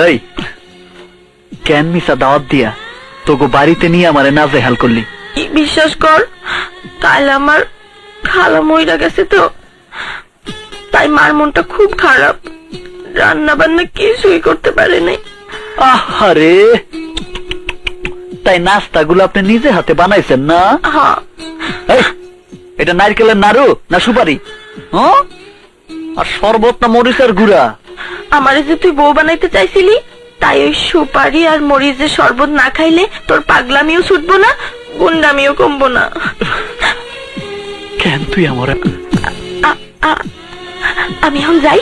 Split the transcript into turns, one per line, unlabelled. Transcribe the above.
এই কেন মিশা দাওয়াত দিয়া তোকে বাড়িতে নিয়ে আমারে নাজেহাল করলি?
বিশ্বাস কর, কাল আমার খালা মইরা গেছে তো, তাই মার মনটা খুব খারাপ, রান্না বান্না কিছুই করতে পারে নাই।
আহারে, তাই নাস্তাগুলো আপনি নিজে হাতে বানাইছেন না?
হ্যাঁ।
এটা নারকেলের নাড়ু না সুপারি? আর শরবত না মরিচের গুঁড়া?
আমারে যে তুই বউ বানাইতে চাইছিলি, তাই ওই সুপারি আর মরিচের শরবত না খাইলে তোর পাগলামিও ছুটবো না, গুন্ডামিও কমবো না।
কেন তুই আমার
আমি এখন যাই।